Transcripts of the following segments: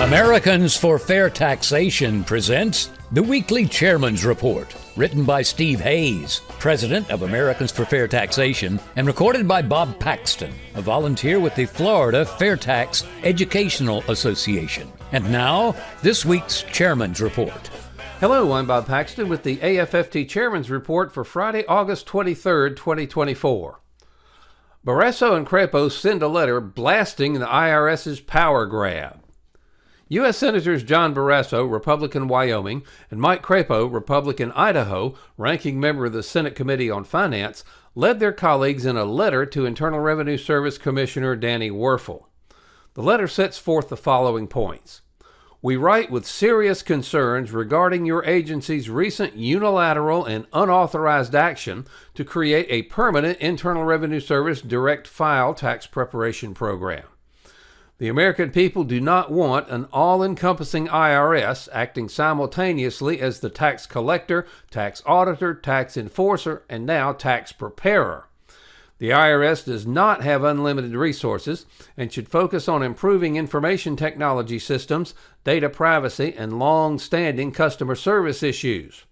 Americans for Fair Taxation presents the Weekly Chairman's Report, written by Steve Hayes, president of Americans for Fair Taxation, and recorded by Bob Paxton, a volunteer with the Florida Fair Tax Educational Association. And now, this week's Chairman's Report. Hello, I'm Bob Paxton with the AFFT Chairman's Report for Friday, August 23rd, 2024. Barrasso and Crapo send a letter blasting the IRS's power grab. U.S. Senators John Barrasso, Republican Wyoming, and Mike Crapo, Republican Idaho, ranking member of the Senate Committee on Finance, led their colleagues in a letter to Internal Revenue Service Commissioner Danny Werfel. The letter sets forth the following points. We write with serious concerns regarding your agency's recent unilateral and unauthorized action to create a permanent Internal Revenue Service direct file tax preparation program. The American people do not want an all-encompassing IRS acting simultaneously as the tax collector, tax auditor, tax enforcer, and now tax preparer. The IRS does not have unlimited resources and should focus on improving information technology systems, data privacy, and long-standing customer service issues.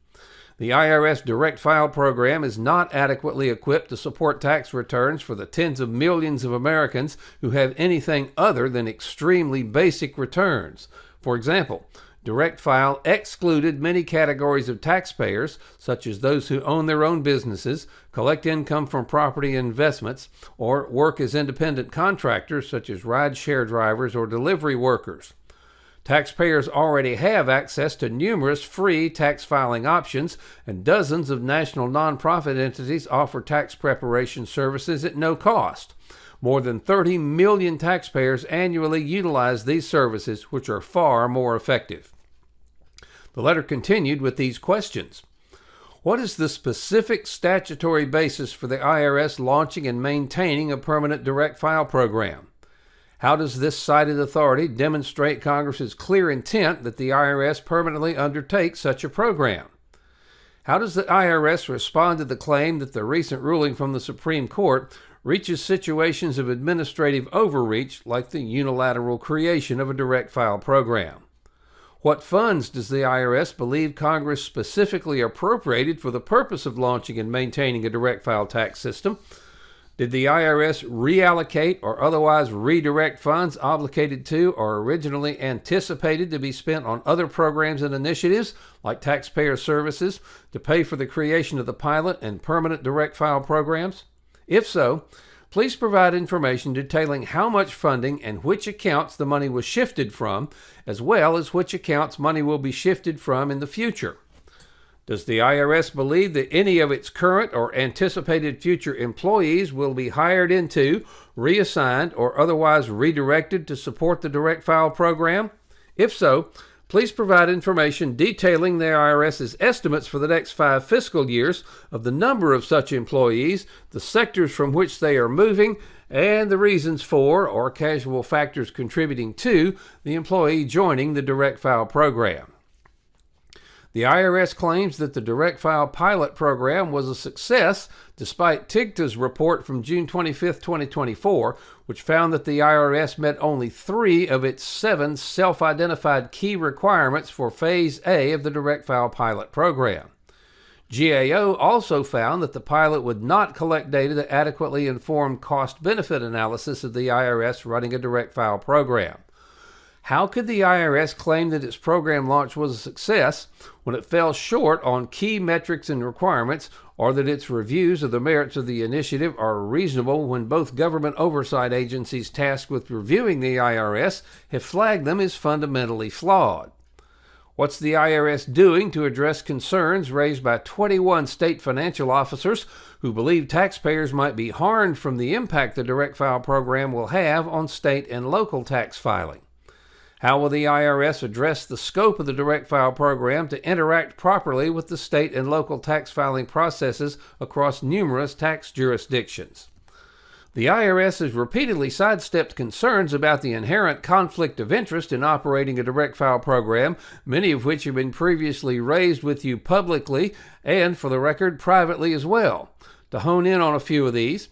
The IRS Direct File program is not adequately equipped to support tax returns for the tens of millions of Americans who have anything other than extremely basic returns. For example, Direct File excluded many categories of taxpayers, such as those who own their own businesses, collect income from property investments, or work as independent contractors, such as ride-share drivers or delivery workers. Taxpayers already have access to numerous free tax filing options, and dozens of national nonprofit entities offer tax preparation services at no cost. More than 30 million taxpayers annually utilize these services, which are far more effective. The letter continued with these questions. What is the specific statutory basis for the IRS launching and maintaining a permanent direct file program? How does this cited authority demonstrate Congress's clear intent that the IRS permanently undertake such a program? How does the IRS respond to the claim that the recent ruling from the Supreme Court reaches situations of administrative overreach like the unilateral creation of a direct file program? What funds does the IRS believe Congress specifically appropriated for the purpose of launching and maintaining a direct file tax system? Did the IRS reallocate or otherwise redirect funds obligated to or originally anticipated to be spent on other programs and initiatives, like taxpayer services, to pay for the creation of the pilot and permanent direct file programs? If so, please provide information detailing how much funding and which accounts the money was shifted from, as well as which accounts money will be shifted from in the future. Does the IRS believe that any of its current or anticipated future employees will be hired into, reassigned, or otherwise redirected to support the direct file program? If so, please provide information detailing the IRS's estimates for the next 5 fiscal years of the number of such employees, the sectors from which they are moving, and the reasons for or casual factors contributing to the employee joining the direct file program. The IRS claims that the Direct File pilot program was a success despite TIGTA's report from June 25, 2024, which found that the IRS met only 3 of its 7 self-identified key requirements for Phase A of the Direct File pilot program. GAO also found that the pilot would not collect data that adequately informed cost-benefit analysis of the IRS running a Direct File program. How could the IRS claim that its program launch was a success when it fell short on key metrics and requirements, or that its reviews of the merits of the initiative are reasonable when both government oversight agencies tasked with reviewing the IRS have flagged them as fundamentally flawed? What's the IRS doing to address concerns raised by 21 state financial officers who believe taxpayers might be harmed from the impact the Direct File program will have on state and local tax filing? How will the IRS address the scope of the Direct File program to interact properly with the state and local tax filing processes across numerous tax jurisdictions? The IRS has repeatedly sidestepped concerns about the inherent conflict of interest in operating a Direct File program, many of which have been previously raised with you publicly and, for the record, privately as well. To hone in on a few of these,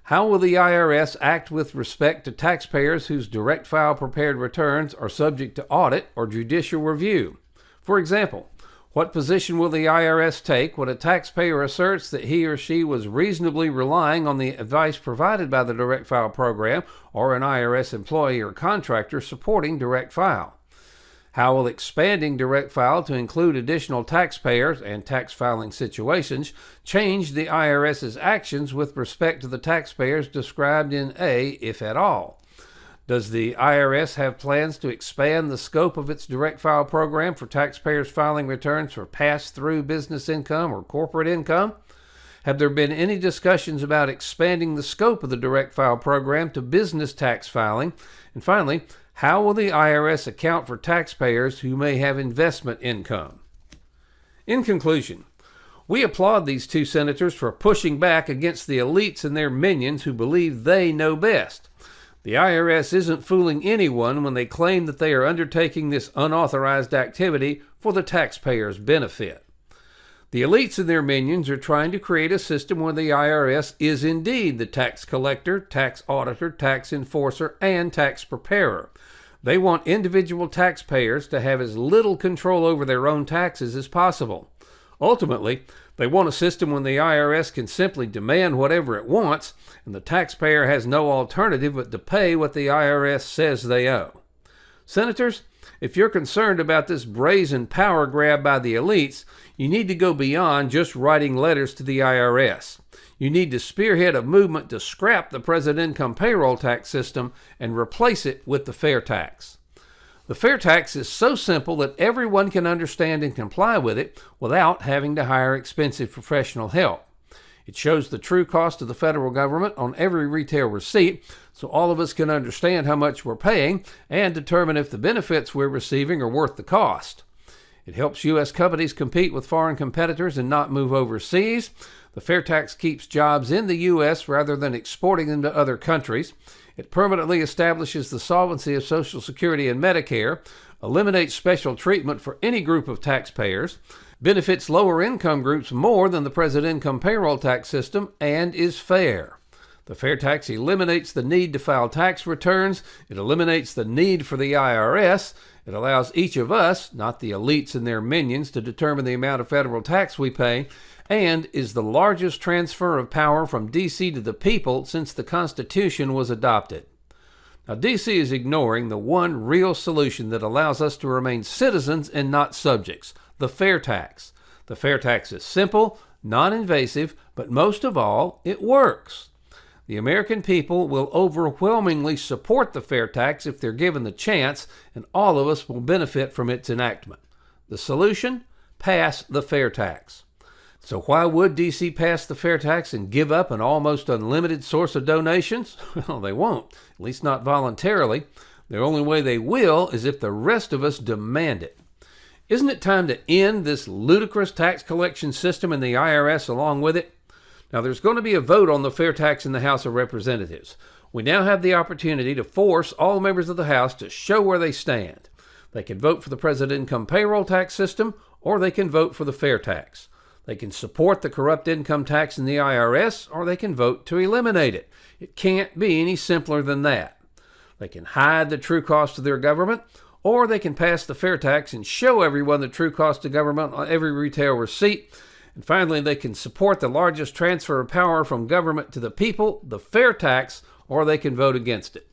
How will the IRS act with respect to taxpayers whose direct file prepared returns are subject to audit or judicial review? For example, what position will the IRS take when a taxpayer asserts that he or she was reasonably relying on the advice provided by the direct file program or an IRS employee or contractor supporting direct file? How will expanding direct file to include additional taxpayers and tax filing situations change the IRS's actions with respect to the taxpayers described in A, if at all? Does the IRS have plans to expand the scope of its direct file program for taxpayers filing returns for pass-through business income or corporate income? Have there been any discussions about expanding the scope of the direct file program to business tax filing? And finally, how will the IRS account for taxpayers who may have investment income? In conclusion, we applaud these two senators for pushing back against the elites and their minions who believe they know best. The IRS isn't fooling anyone when they claim that they are undertaking this unauthorized activity for the taxpayers' benefit. The elites and their minions are trying to create a system where the IRS is indeed the tax collector, tax auditor, tax enforcer, and tax preparer. They want individual taxpayers to have as little control over their own taxes as possible. Ultimately, they want a system when the IRS can simply demand whatever it wants, and the taxpayer has no alternative but to pay what the IRS says they owe. Senators, if you're concerned about this brazen power grab by the elites, you need to go beyond just writing letters to the IRS. You need to spearhead a movement to scrap the present income payroll tax system and replace it with the fair tax. The fair tax is so simple that everyone can understand and comply with it without having to hire expensive professional help. It shows the true cost of the federal government on every retail receipt, so all of us can understand how much we're paying and determine if the benefits we're receiving are worth the cost. It helps U.S. companies compete with foreign competitors and not move overseas. The fair tax keeps jobs in the U.S. rather than exporting them to other countries. It permanently establishes the solvency of Social Security and Medicare, eliminates special treatment for any group of taxpayers, benefits lower income groups more than the present income payroll tax system, and is fair. The fair tax eliminates the need to file tax returns. It eliminates the need for the IRS. It allows each of us, not the elites and their minions, to determine the amount of federal tax we pay, and is the largest transfer of power from D.C. to the people since the Constitution was adopted. Now, D.C. is ignoring the one real solution that allows us to remain citizens and not subjects, the fair tax. The fair tax is simple, non-invasive, but most of all, it works. The American people will overwhelmingly support the fair tax if they're given the chance, and all of us will benefit from its enactment. The solution? Pass the fair tax. So why would D.C. pass the fair tax and give up an almost unlimited source of donations? Well, they won't, at least not voluntarily. The only way they will is if the rest of us demand it. Isn't it time to end this ludicrous tax collection system and the IRS along with it? Now, there's going to be a vote on the fair tax in the House of Representatives. We now have the opportunity to force all members of the House to show where they stand. They can vote for the present income payroll tax system, or they can vote for the fair tax. They can support the corrupt income tax in the IRS, or they can vote to eliminate it. It can't be any simpler than that. They can hide the true cost of their government, or they can pass the fair tax and show everyone the true cost of government on every retail receipt. And finally, they can support the largest transfer of power from government to the people, the fair tax, or they can vote against it.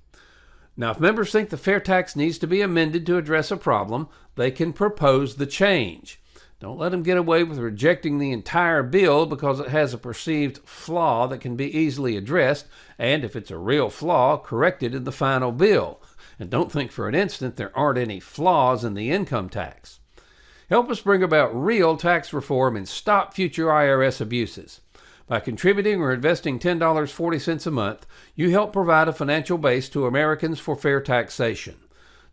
Now, if members think the fair tax needs to be amended to address a problem, they can propose the change. Don't let them get away with rejecting the entire bill because it has a perceived flaw that can be easily addressed, and if it's a real flaw, corrected in the final bill. And don't think for an instant there aren't any flaws in the income tax. Help us bring about real tax reform and stop future IRS abuses. By contributing or investing $10.40 a month, you help provide a financial base to Americans for fair taxation.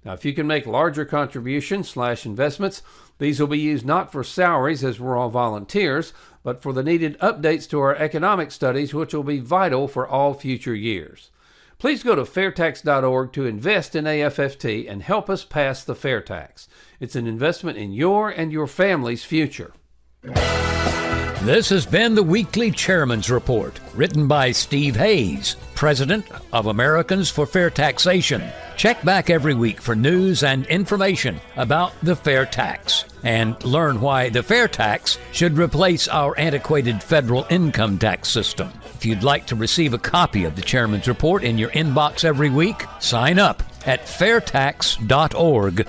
Now, if you can make larger contributions/investments, these will be used not for salaries, as we're all volunteers, but for the needed updates to our economic studies, which will be vital for all future years. Please go to fairtax.org to invest in AFFT and help us pass the fair tax. It's an investment in your and your family's future. This has been the Weekly Chairman's Report, written by Steve Hayes, President of Americans for Fair Taxation. Check back every week for news and information about the fair tax, and learn why the fair tax should replace our antiquated federal income tax system. If you'd like to receive a copy of the Chairman's Report in your inbox every week, sign up at fairtax.org.